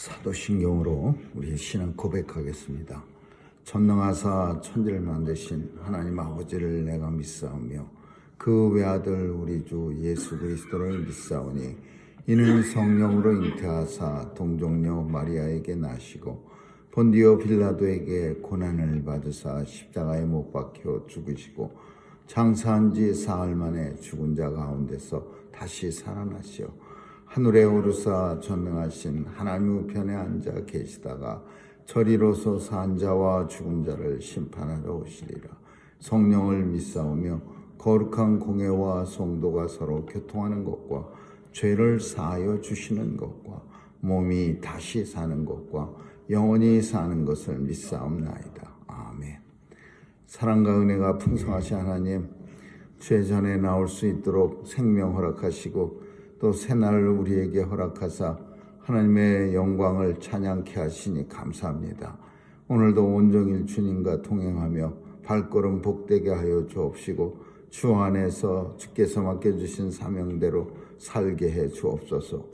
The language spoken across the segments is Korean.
사도신경으로 우리의 신앙 고백하겠습니다. 전능하사 천지를 만드신 하나님 아버지를 내가 믿사오며 그 외아들 우리 주 예수 그리스도를 믿사오니 이는 성령으로 잉태하사 동정녀 마리아에게 나시고 본디오 빌라도에게 고난을 받으사 십자가에 못 박혀 죽으시고 장사한 지 사흘 만에 죽은 자 가운데서 다시 살아나시어 하늘에 오르사 전능하신 하나님 우편에 앉아 계시다가 저리로서 산 자와 죽은 자를 심판하러 오시리라. 성령을 믿사오며 거룩한 공회와 성도가 서로 교통하는 것과 죄를 사하여 주시는 것과 몸이 다시 사는 것과 영원히 사는 것을 믿사옵나이다. 아멘. 사랑과 은혜가 풍성하신 하나님, 죄 전에 나올 수 있도록 생명 허락하시고 또 새날을 우리에게 허락하사 하나님의 영광을 찬양케 하시니 감사합니다. 오늘도 온종일 주님과 동행하며 발걸음 복되게 하여 주옵시고 주 안에서 주께서 맡겨주신 사명대로 살게 해 주옵소서.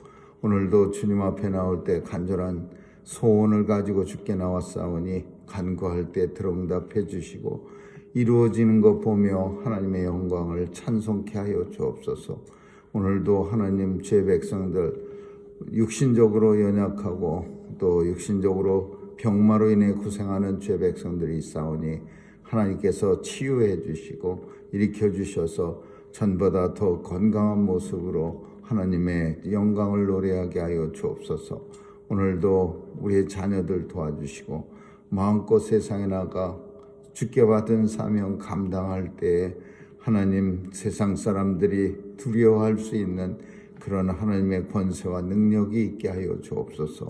오늘도 주님 앞에 나올 때 간절한 소원을 가지고 주께 나왔사오니 간구할 때 들응답해 주시고 이루어지는 것 보며 하나님의 영광을 찬송케 하여 주옵소서. 오늘도 하나님 죄 백성들 육신적으로 연약하고 또 육신적으로 병마로 인해 고생하는 죄 백성들이 있사오니 하나님께서 치유해 주시고 일으켜 주셔서 전보다 더 건강한 모습으로 하나님의 영광을 노래하게 하여 주옵소서. 오늘도 우리의 자녀들 도와주시고 마음껏 세상에 나가 주께 받은 사명 감당할 때에 하나님 세상 사람들이 두려워할 수 있는 그런 하나님의 권세와 능력이 있게 하여 주옵소서.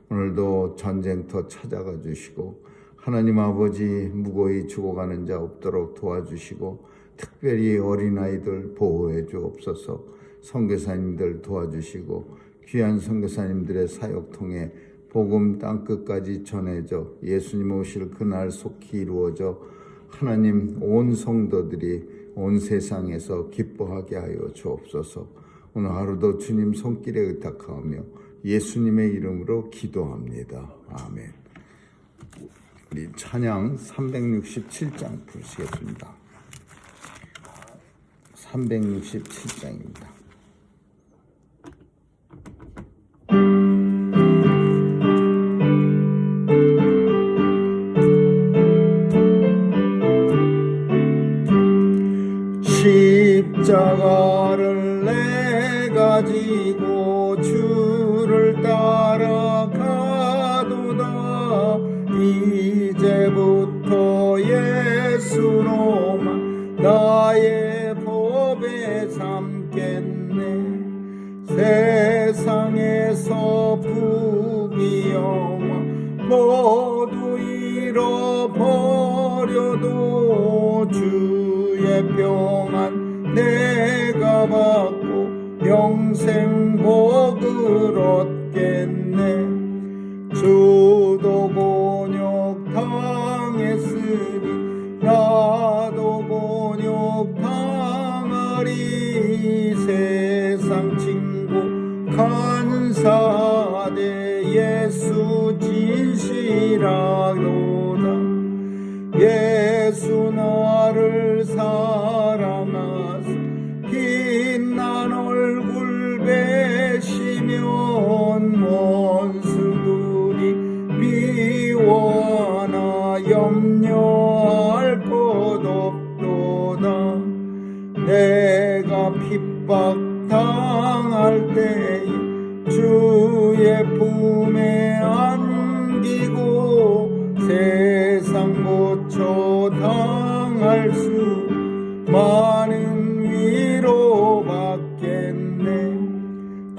오늘도 전쟁터 찾아가 주시고 하나님 아버지 무고히 죽어가는 자 없도록 도와주시고 특별히 어린아이들 보호해 주옵소서. 선교사님들 도와주시고 귀한 선교사님들의 사역 통해 복음 땅끝까지 전해져 예수님 오실 그날 속히 이루어져 하나님 온 성도들이 온 세상에서 기뻐하게 하여 주옵소서. 오늘 하루도 주님 손길에 의탁하며 예수님의 이름으로 기도합니다. 아멘. 우리 찬양 367장 부르시겠습니다. 367장입니다. 십자가를 내가 지고 주를 따라가도다. 이제부터 예수로만 나의 법에 삼겠네. 세상에서 부귀영화 모두 잃어버려도 주의 평안 내가 받고 영생 복을 얻겠네. 주도 곤욕 당했으니 나도 곤욕 당하리. 세상 친구 간사하되 예수 진실하도다. 예수 나를 사랑하사 빛난 얼굴 배시면 원수들이 미워하나 염려할 것 없도다. 내가 핍박 당할 때에 주의 품에 안기고 세상 고쳐 당할 수 많은 위로 받겠네.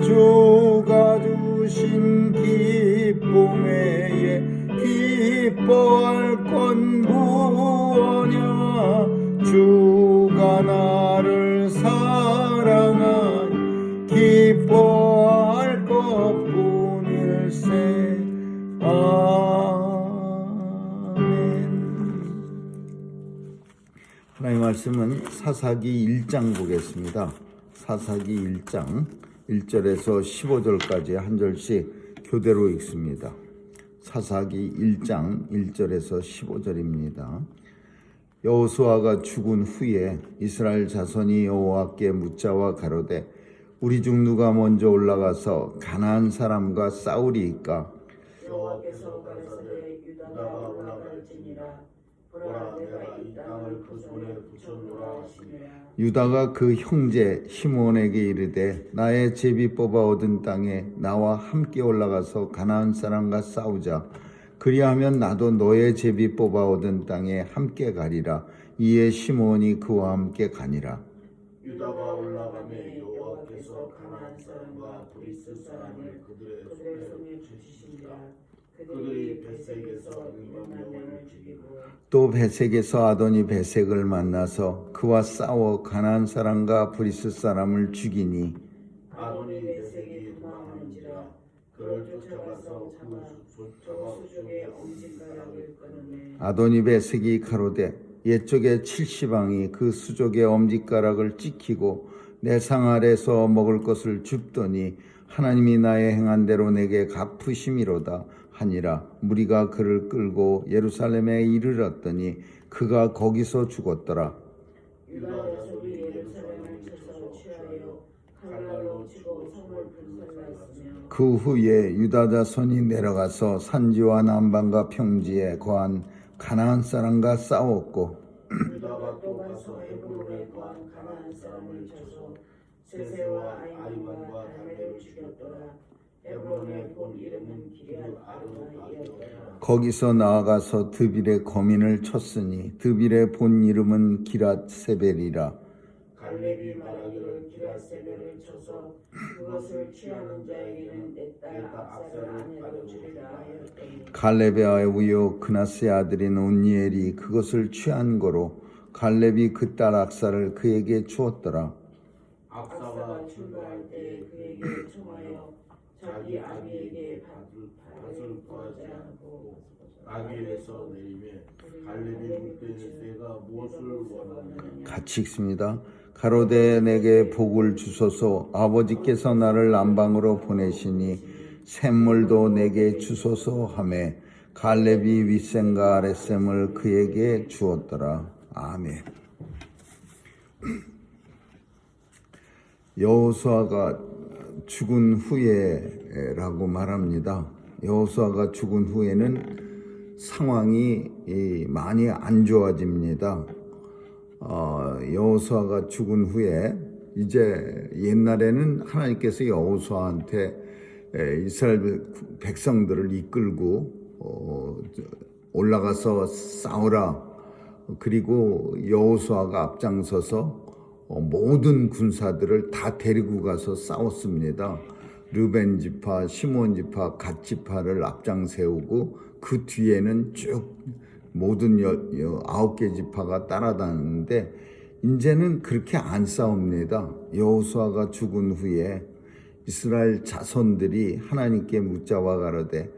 주가 주신 기쁨 외에 기뻐할 건 무엇냐. 주가 나를 사랑하니 기뻐할 것뿐일세. 하나님의 말씀은 사사기 1장 보겠습니다. 사사기 1장 1절에서 15절까지 한 절씩 교대로 읽습니다. 사사기 1장 1절에서 15절입니다. 여호수아가 죽은 후에 이스라엘 자손이 여호와께 묻자와 가로되 우리 중 누가 먼저 올라가서 가나안 사람과 싸우리이까? 여호와께서 가라사대 유다가 올라갈지니라. 보라, 내가 이 땅을 그 손에 붙여놓으라 하시니라. 유다가 그 형제 시므온에게 이르되 나의 제비 뽑아 얻은 땅에 나와 함께 올라가서 가나안 사람과 싸우자. 그리하면 나도 너의 제비 뽑아 얻은 땅에 함께 가리라. 이에 시므온이 그와 함께 가니라. 유다가 올라가매 여호와께서 가나안 사람과 브리스 사람을 그들의 손에 주시니라. 그들이 베색에서 2만 명을 죽이고 또 베색에서 아도니 베색을 만나서 그와 싸워 가나안 사람과 브리스 사람을 죽이니 아도니 베색이 도망하는지라. 그를 쫓아가서 그 수족의 엄지가락을 끊으매 아도니 베색이 가로되 옛적에 70왕이 그 수족의 엄지가락을 찍히고 내 상 아래서 먹을 것을 줍더니 하나님이 나의 행한 대로 내게 갚으심이로다 하니라. 무리가 그를 끌고 예루살렘에 이르렀더니 그가 거기서 죽었더라. 유다 자손이 예루살렘을 쳐서 취하여 칼날로 치고 성을 불살랐으며 그 후에 유다 자손이 내려가서 산지와 남방과 평지에 거한 가나안 사람과 싸웠고 유다가 또 가서 헤브론에 거한 가나안 사람을 쳐서 세세와 아이만과 달메를 죽였더라. 헤브론의 본 이름은 기럇 아르바이었더라. 거기서 나아가서 드빌의 거민을 쳤으니 드빌의 본 이름은 기랏 세벨이라. 갈렙이 말하기를 기럇세벨을 쳐서 그것을 취하는 자에게는 내 딸 압살을 아내로 주리라 하였더니 갈렙의 아우요 그나스의 아들인 온니엘이 그것을 취한 거로 갈렙이 그 딸 악사를 그에게 주었더라. 압사가 출가할 때 그에게 청하여 자기 아비에게 밭을 구하지 않고 아비에서 내리매 갈렙이 묻되 내가 무엇을 원하느냐. 같이 읽습니다. 가로되 내게 복을 주소서. 아버지께서 나를 남방으로 보내시니 샘물도 내게 주소서 하매 갈렙이 윗샘과 아랫샘을 그에게 주었더라. 아멘. 여호수아가 죽은 후에라고 말합니다. 여호수아가 죽은 후에는 상황이 많이 안 좋아집니다. 여호수아가 죽은 후에 이제 옛날에는 하나님께서 여호수아한테 이스라엘 백성들을 이끌고 올라가서 싸우라. 그리고 여호수아가 앞장서서 모든 군사들을 다 데리고 가서 싸웠습니다. 르벤 지파, 시몬 지파, 갓 지파를 앞장 세우고 그 뒤에는 쭉 모든 9개 지파가 따라다니는데 이제는 그렇게 안 싸웁니다. 여호수아가 죽은 후에 이스라엘 자손들이 하나님께 묻자와 가로되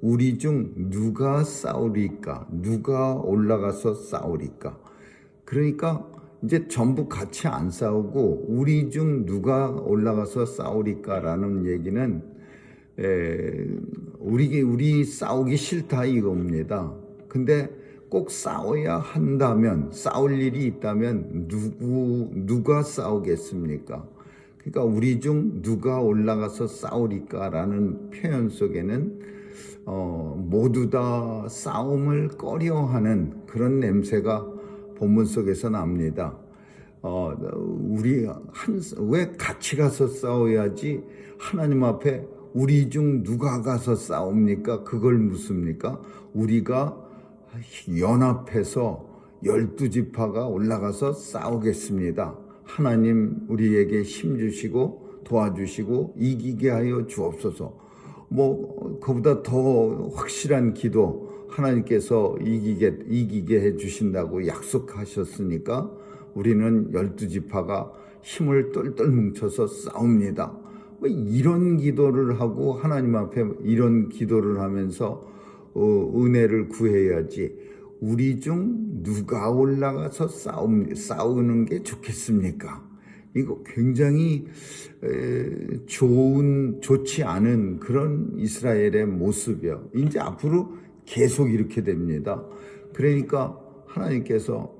우리 중 누가 싸우리까? 누가 올라가서 싸우리까? 그러니까 이제 전부 같이 안 싸우고 우리 중 누가 올라가서 싸우리까라는 얘기는 우리 싸우기 싫다 이겁니다. 근데 꼭 싸워야 한다면, 싸울 일이 있다면 누가 싸우겠습니까? 그러니까 우리 중 누가 올라가서 싸우리까라는 표현 속에는 모두 다 싸움을 꺼려하는 그런 냄새가 본문 속에서 납니다. 왜 같이 가서 싸워야지 하나님 앞에 우리 중 누가 가서 싸웁니까? 그걸 묻습니까? 우리가 연합해서 12지파가 올라가서 싸우겠습니다. 하나님 우리에게 힘 주시고 도와주시고 이기게 하여 주옵소서. 그보다 더 확실한 기도 하나님께서 이기게 해주신다고 약속하셨으니까 우리는 12지파가 힘을 똘똘 뭉쳐서 싸웁니다. 이런 기도를 하고 하나님 앞에 이런 기도를 하면서 은혜를 구해야지 우리 중 누가 올라가서 싸우는 게 좋겠습니까? 이거 굉장히 좋지 않은 그런 이스라엘의 모습이요. 이제 앞으로 계속 이렇게 됩니다. 그러니까 하나님께서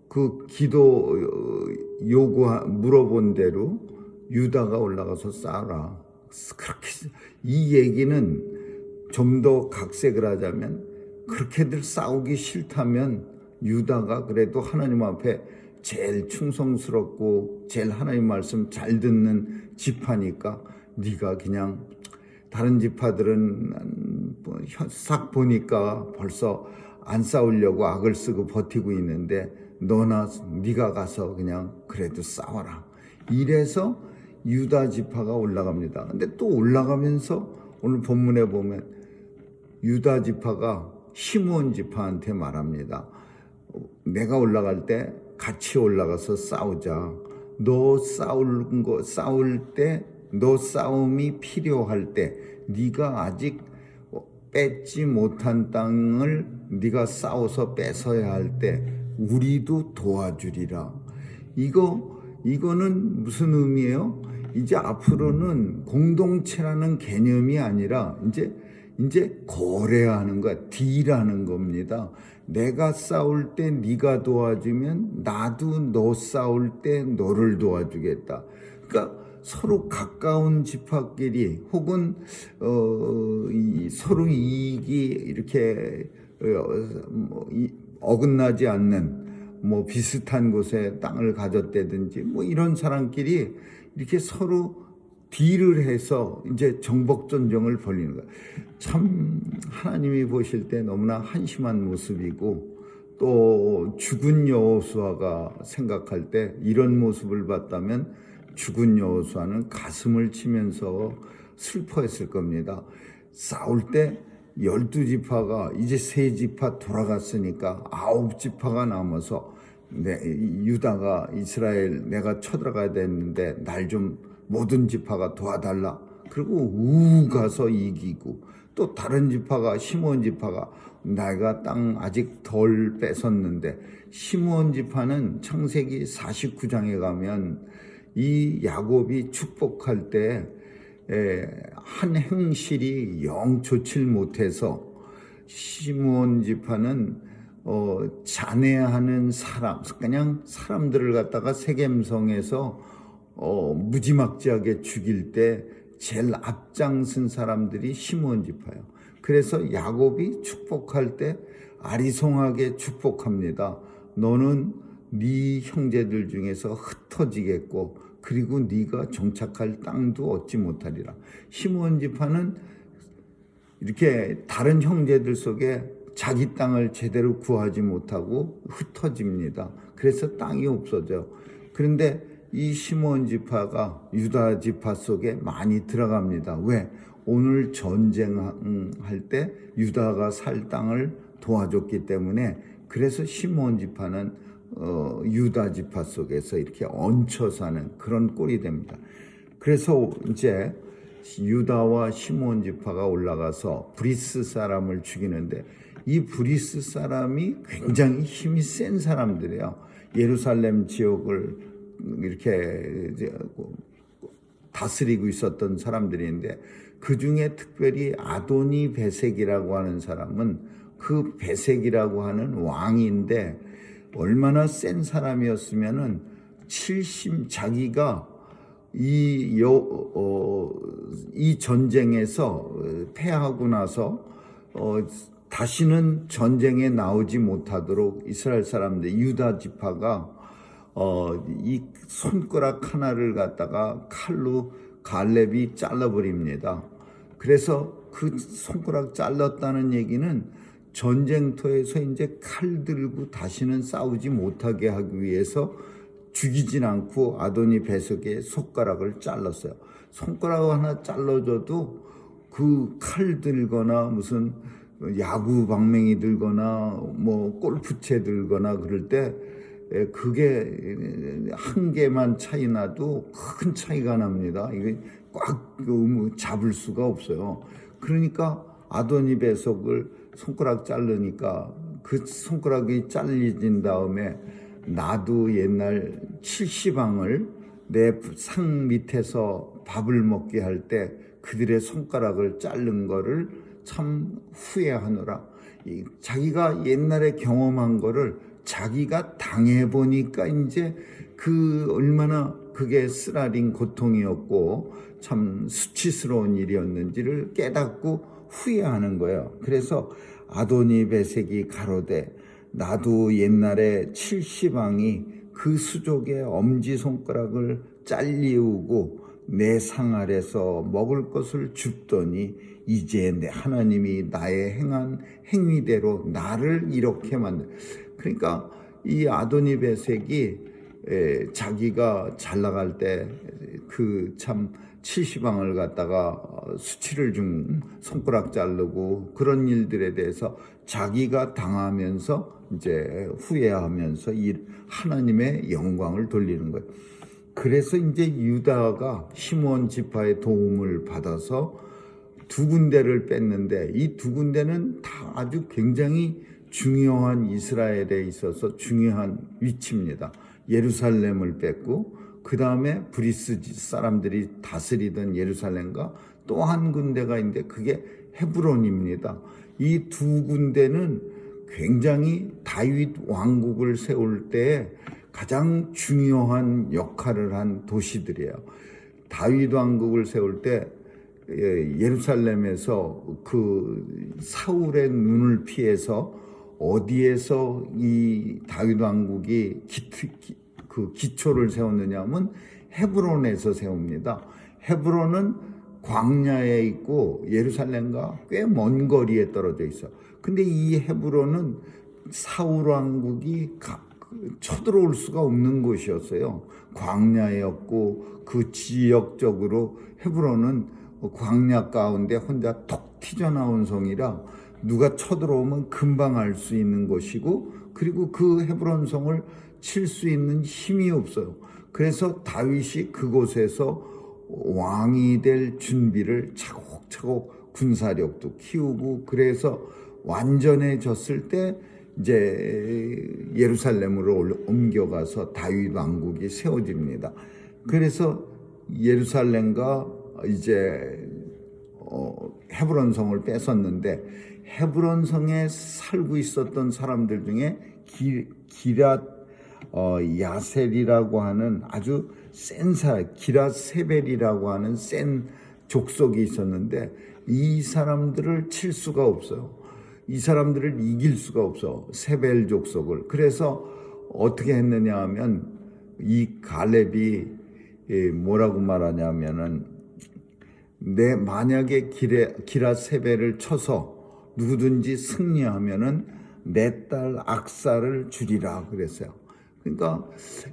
그 기도 물어본 대로 유다가 올라가서 싸우라. 그렇게 이 얘기는 좀 더 각색을 하자면 그렇게들 싸우기 싫다면 유다가 그래도 하나님 앞에 제일 충성스럽고 제일 하나님 말씀 잘 듣는 지파니까 네가 그냥 다른 지파들은 싹 보니까 벌써 안 싸우려고 악을 쓰고 버티고 있는데 네가 가서 그냥 그래도 싸워라. 이래서 유다 지파가 올라갑니다. 근데 또 올라가면서 오늘 본문에 보면 유다 지파가 시므온 지파한테 말합니다. 내가 올라갈 때 같이 올라가서 싸우자. 너 싸울 때, 너 싸움이 필요할 때, 네가 아직 뺏지 못한 땅을 네가 싸워서 뺏어야 할 때 우리도 도와주리라. 이거는 무슨 의미예요? 이제 앞으로는 공동체라는 개념이 아니라 이제 거래하는 거야. 딜하는 겁니다. 내가 싸울 때 네가 도와주면 나도 너 싸울 때 너를 도와주겠다. 그러니까 서로 가까운 지파끼리 혹은 서로 이익이 이렇게 어긋나지 않는 비슷한 곳에 땅을 가졌다든지 이런 사람끼리 이렇게 서로 딜을 해서 이제 정복전쟁을 벌이는 거야. 참 하나님이 보실 때 너무나 한심한 모습이고 또 죽은 여호수아가 생각할 때 이런 모습을 봤다면 죽은 여호수아는 가슴을 치면서 슬퍼했을 겁니다. 싸울 때 12지파가 이제 3지파 돌아갔으니까 9지파가 남아서 유다가 이스라엘 내가 쳐들어가야 되는데 날 좀 모든 지파가 도와달라. 그리고 가서 이기고 또 다른 지파가 시므온 지파가 내가 땅 아직 덜 뺏었는데 시므온 지파는 창세기 49장에 가면 이 야곱이 축복할 때 한 행실이 영 좋질 못해서 시므온 지파는 잔해하는 사람, 그냥 사람들을 갖다가 세겜성에서 무지막지하게 죽일 때 제일 앞장선 사람들이 시므온 지파예요. 그래서 야곱이 축복할 때 아리송하게 축복합니다. 너는 네 형제들 중에서 흩어지겠고 그리고 네가 정착할 땅도 얻지 못하리라. 시므온 지파는 이렇게 다른 형제들 속에 자기 땅을 제대로 구하지 못하고 흩어집니다. 그래서 땅이 없어져. 그런데 이 시므온 지파가 유다 지파 속에 많이 들어갑니다. 왜? 오늘 전쟁할 때 유다가 살 땅을 도와줬기 때문에 그래서 시므온 지파는 유다 지파 속에서 이렇게 얹혀 사는 그런 꼴이 됩니다. 그래서 이제 유다와 시므온 지파가 올라가서 브리스 사람을 죽이는데 이 브리스 사람이 굉장히 힘이 센 사람들이에요. 예루살렘 지역을 이렇게 다스리고 있었던 사람들인데 그 중에 특별히 아도니 베색이라고 하는 사람은 그 베색이라고 하는 왕인데 얼마나 센 사람이었으면은 자기가 이 전쟁에서 패하고 나서 다시는 전쟁에 나오지 못하도록 이스라엘 사람들 유다 지파가 이 손가락 하나를 갖다가 칼로 갈렙이 잘라버립니다. 그래서 그 손가락 잘랐다는 얘기는 전쟁터에서 이제 칼 들고 다시는 싸우지 못하게 하기 위해서 죽이진 않고 아도니 베석의 손가락을 잘랐어요. 손가락 하나 잘라줘도 그 칼 들거나 무슨 야구 방망이 들거나 골프채 들거나 그럴 때 그게 한 개만 차이 나도 큰 차이가 납니다. 이게 꽉 잡을 수가 없어요. 그러니까 아도니 베석을 손가락 자르니까 그 손가락이 잘려진 다음에 나도 옛날 70왕을 내 상 밑에서 밥을 먹게 할 때 그들의 손가락을 자른 거를 참 후회하노라. 자기가 옛날에 경험한 거를 자기가 당해보니까 이제 그 얼마나 그게 쓰라린 고통이었고 참 수치스러운 일이었는지를 깨닫고 후회하는 거예요. 그래서 아도니 베섹이 가로되 나도 옛날에 70왕이 그 수족의 엄지손가락을 잘리우고 내 상 아래서 먹을 것을 줍더니 이제 내 하나님이 나의 행한 행위대로 나를 이렇게 만들. 그러니까 이 아도니 베섹이 자기가 잘 나갈 때 그 참 70왕을 갖다가 수치를 준 손가락 자르고 그런 일들에 대해서 자기가 당하면서 이제 후회하면서 이 하나님의 영광을 돌리는 거예요. 그래서 이제 유다가 시므온 지파의 도움을 받아서 두 군데를 뺐는데 이 두 군데는 다 아주 굉장히 중요한 이스라엘에 있어서 중요한 위치입니다. 예루살렘을 뺐고 그 다음에 브리스 사람들이 다스리던 예루살렘과 또 한 군데가 있는데 그게 헤브론입니다. 이 두 군데는 굉장히 다윗 왕국을 세울 때 가장 중요한 역할을 한 도시들이에요. 다윗 왕국을 세울 때 예루살렘에서 그 사울의 눈을 피해서 어디에서 이 다윗 왕국이 그 기초를 세웠느냐 하면 헤브론에서 세웁니다. 헤브론은 광야에 있고 예루살렘과 꽤 먼 거리에 떨어져 있어. 근데 이 헤브론은 사울 왕국이 쳐들어올 수가 없는 곳이었어요. 광야였고 그 지역적으로 헤브론은 광야 가운데 혼자 톡 튀어나온 성이라 누가 쳐들어오면 금방 알 수 있는 곳이고 그리고 그 헤브론 성을 칠 수 있는 힘이 없어요. 그래서 다윗이 그곳에서 왕이 될 준비를 차곡차곡 군사력도 키우고 그래서 완전해졌을 때 이제 예루살렘으로 옮겨가서 다윗 왕국이 세워집니다. 그래서 예루살렘과 이제 헤브론 성을 뺏었는데 헤브론 성에 살고 있었던 사람들 중에 기랏 야셀이라고 하는 아주 센 사람, 기랏 세벨이라고 하는 센 족속이 있었는데 이 사람들을 칠 수가 없어요. 이 사람들을 이길 수가 없어. 세벨 족속을. 그래서 어떻게 했느냐 하면 이 갈렙이 뭐라고 말하냐면은 만약에 기랏 세벨을 쳐서 누구든지 승리하면은 내 딸 악사를 주리라 그랬어요. 그러니까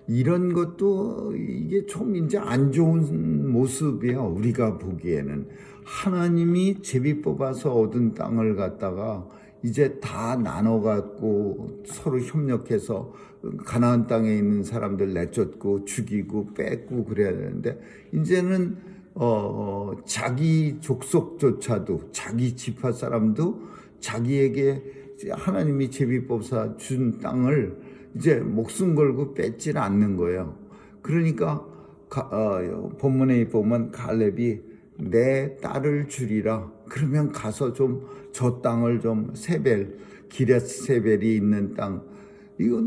이런 것도 이게 좀 이제 안 좋은 모습이에요. 우리가 보기에는 하나님이 제비 뽑아서 얻은 땅을 갖다가 이제 다 나눠 갖고 서로 협력해서 가나안 땅에 있는 사람들 내쫓고 죽이고 뺏고 그래야 되는데 이제는 자기 족속조차도 자기 지파 사람도 자기에게 하나님이 제비 뽑아서 준 땅을 이제 목숨 걸고 뺏지는 않는 거예요. 그러니까 본문에 보면 갈렙이 내 딸을 주리라. 그러면 가서 좀 저 땅을 좀 기럇 세벨이 있는 땅. 이거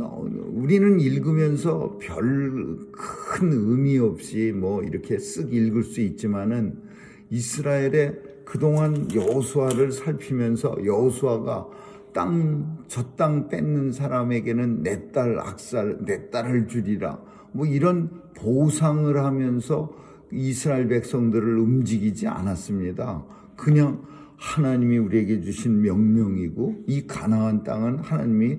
우리는 읽으면서 별 큰 의미 없이 뭐 이렇게 쓱 읽을 수 있지만은 이스라엘의 그동안 여호수아를 살피면서 여호수아가 저 땅 뺏는 사람에게는 내 딸을 주리라. 뭐 이런 보상을 하면서 이스라엘 백성들을 움직이지 않았습니다. 그냥 하나님이 우리에게 주신 명령이고 이 가나안 땅은 하나님이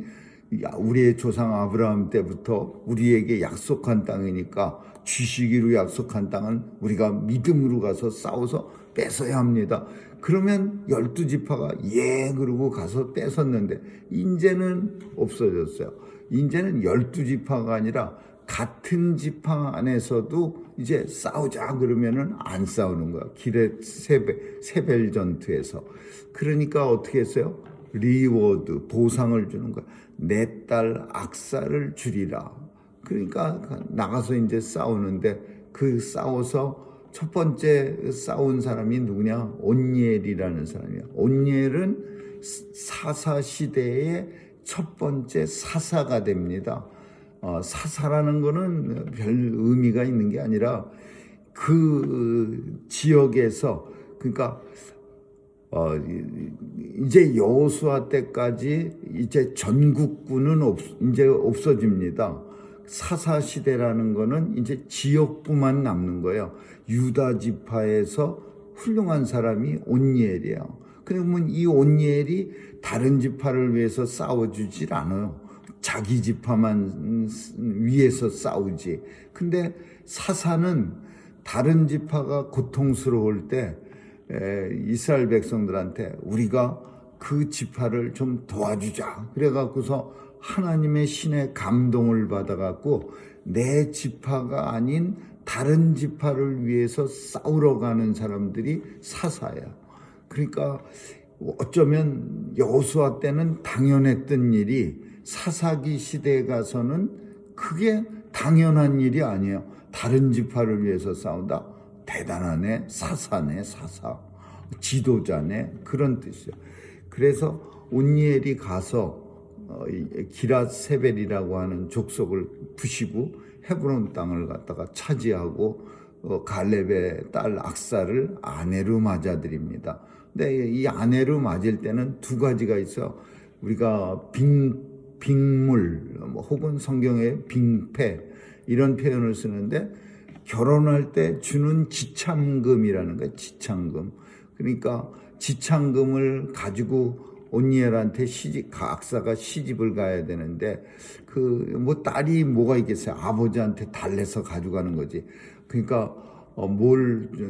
우리의 조상 아브라함 때부터 우리에게 약속한 땅이니까 주시기로 약속한 땅은 우리가 믿음으로 가서 싸워서 뺏어야 합니다. 그러면 12지파가 그러고 가서 뺏었는데 이제는 없어졌어요. 이제는 12지파가 아니라 같은 지파 안에서도 이제 싸우자 그러면은 안 싸우는 거야. 기럇 세벨 전투에서. 그러니까 어떻게 했어요? 리워드, 보상을 주는 거야. 내 딸 악사를 주리라. 그러니까 나가서 이제 싸우는데 그 싸워서 첫 번째 싸운 사람이 누구냐? 온니엘이라는 사람이야. 온니엘은 사사 시대의 첫 번째 사사가 됩니다. 사사라는 거는 별 의미가 있는 게 아니라 그 지역에서, 그러니까 이제 여호수아 때까지 이제 전국구는 이제 없어집니다. 사사 시대라는 거는 이제 지역부만 남는 거예요. 유다 지파에서 훌륭한 사람이 온니엘이에요. 그러면 이 온니엘이 다른 지파를 위해서 싸워주질 않아요. 자기 지파만 위해서 싸우지. 근데 사사는 다른 지파가 고통스러울 때 이스라엘 백성들한테 우리가 그 지파를 좀 도와주자. 그래갖고서 하나님의 신의 감동을 받아갖고 내 지파가 아닌 다른 지파를 위해서 싸우러 가는 사람들이 사사야. 그러니까 어쩌면 여호수아 때는 당연했던 일이 사사기 시대에 가서는 그게 당연한 일이 아니에요. 다른 지파를 위해서 싸운다? 대단하네. 사사네, 사사. 지도자네. 그런 뜻이죠. 그래서 온니엘이 가서 기랏세벨이라고 하는 족속을 부시고 헤브론 땅을 갖다가 차지하고 갈렙의 딸 악사를 아내로 맞아들입니다. 근데 이 아내로 맞을 때는 두 가지가 있어. 우리가 빙물 혹은 성경에 빙패 이런 표현을 쓰는데, 결혼할 때 주는 지참금이라는 거예요. 지참금. 그러니까 지참금을 가지고 온니엘한테 악사가 시집을 가야 되는데, 딸이 뭐가 있겠어요. 아버지한테 달래서 가져가는 거지. 그러니까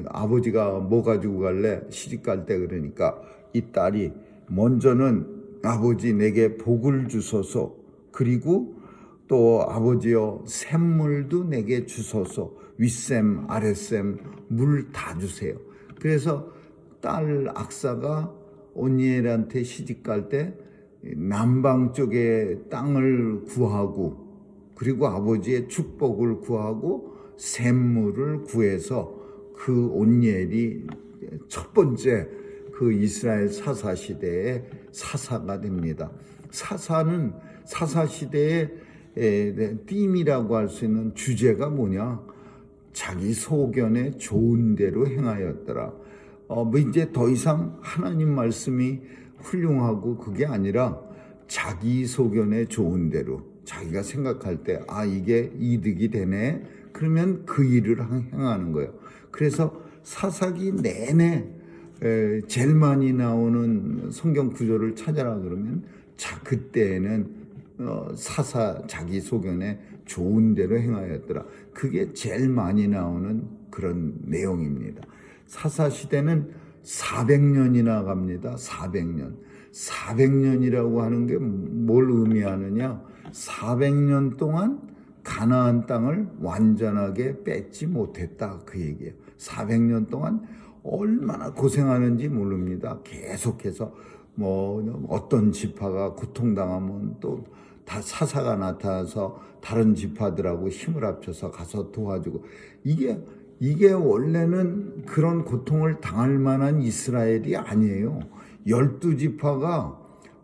아버지가 뭐 가지고 갈래? 시집 갈 때. 그러니까 이 딸이 먼저는 아버지 내게 복을 주소서, 그리고 또 아버지여 샘물도 내게 주소서, 윗샘 아랫샘 물 다 주세요. 그래서 딸 악사가 온니엘한테 시집 갈 때 남방 쪽에 땅을 구하고, 그리고 아버지의 축복을 구하고 샘물을 구해서 그 온니엘이 첫 번째 그 이스라엘 사사 시대의 사사가 됩니다. 사사는 사사 시대의 띠임이라고 할 수 있는 주제가 뭐냐? 자기 소견에 좋은 대로 행하였더라. 이제 더 이상 하나님 말씀이 훌륭하고 그게 아니라 자기 소견에 좋은 대로, 자기가 생각할 때 이게 이득이 되네, 그러면 그 일을 행하는 거예요. 그래서 사사기 내내 제일 많이 나오는 성경 구절을 찾아라 그러면 그때에는 사사 자기 소견에 좋은 대로 행하였더라. 그게 제일 많이 나오는 그런 내용입니다. 사사 시대는 400년이나 갑니다. 400년. 400년이라고 하는 게 뭘 의미하느냐? 400년 동안 가나안 땅을 완전하게 뺏지 못했다, 그 얘기예요. 400년 동안 얼마나 고생하는지 모릅니다. 계속해서 어떤 지파가 고통당하면 또 다 사사가 나타나서 다른 지파들하고 힘을 합쳐서 가서 도와주고, 이게 원래는 그런 고통을 당할 만한 이스라엘이 아니에요. 12지파가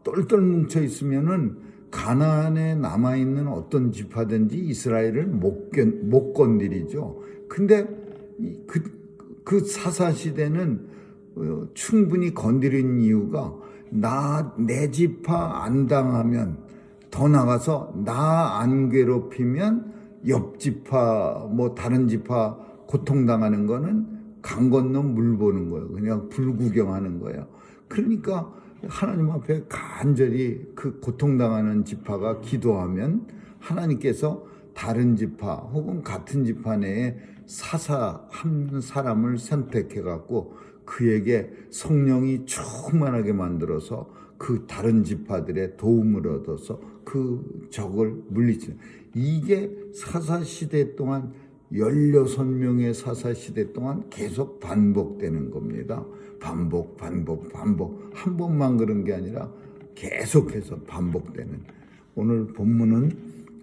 똘똘 뭉쳐 있으면은 가나안에 남아있는 어떤 지파든지 이스라엘을 못 건드리죠. 근데 그 사사 시대는 충분히 건드린 이유가, 내 지파 안 당하면, 더 나가서 나 안 괴롭히면 옆 지파 다른 지파 고통당하는 거는 강 건너 물 보는 거예요. 그냥 불구경하는 거예요. 그러니까 하나님 앞에 간절히 그 고통당하는 지파가 기도하면 하나님께서 다른 지파 혹은 같은 지파 내에 사사 한 사람을 선택해 갖고 그에게 성령이 충만하게 만들어서 그 다른 지파들의 도움을 얻어서 그 적을 물리치는, 이게 사사시대 동안 16명의 사사시대 동안 계속 반복되는 겁니다. 반복 한 번만 그런 게 아니라 계속해서 반복되는. 오늘 본문은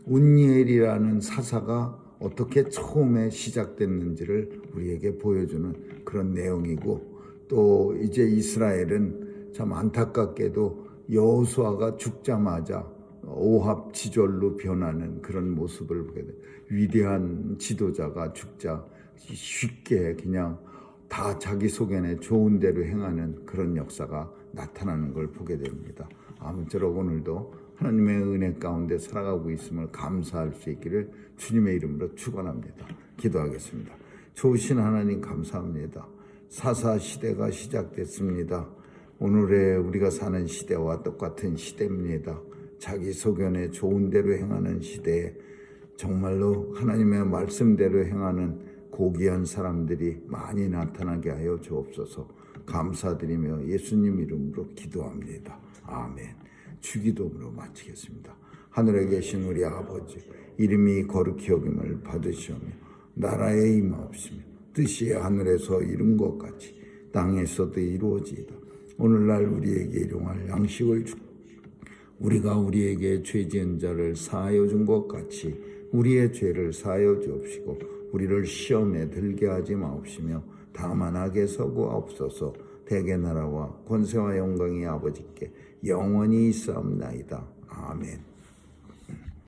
온니엘이라는 사사가 어떻게 처음에 시작됐는지를 우리에게 보여주는 그런 내용이고, 또 이제 이스라엘은 참 안타깝게도 여호수아가 죽자마자 오합지졸로 변하는 그런 모습을 보게 돼. 위대한 지도자가 죽자 쉽게 그냥 다 자기 속에내 좋은 대로 행하는 그런 역사가 나타나는 걸 보게 됩니다. 아무쪼록 오늘도 하나님의 은혜 가운데 살아가고 있음을 감사할 수 있기를 주님의 이름으로 축원합니다. 기도하겠습니다. 좋으신 하나님 감사합니다. 사사 시대가 시작됐습니다. 오늘의 우리가 사는 시대와 똑같은 시대입니다. 자기 소견에 좋은 대로 행하는 시대에 정말로 하나님의 말씀대로 행하는 고귀한 사람들이 많이 나타나게 하여 주옵소서. 감사드리며 예수님 이름으로 기도합니다. 아멘. 주기도문으로 마치겠습니다. 하늘에 계신 우리 아버지, 이름이 거룩히 여김을 받으시오며 나라에 임하옵시며 뜻이 하늘에서 이룬 것 같이 땅에서도 이루어지이다. 오늘날 우리에게 일용할 양식을 주옵소서. 우리가 우리에게 죄 지은 자를 사하여 준 것 같이 우리의 죄를 사하여 주옵시고 우리를 시험에 들게 하지 마옵시며 다만 악에서 구하옵소서. 대개 나라와 권세와 영광이 아버지께 영원히 있사옵나이다. 아멘.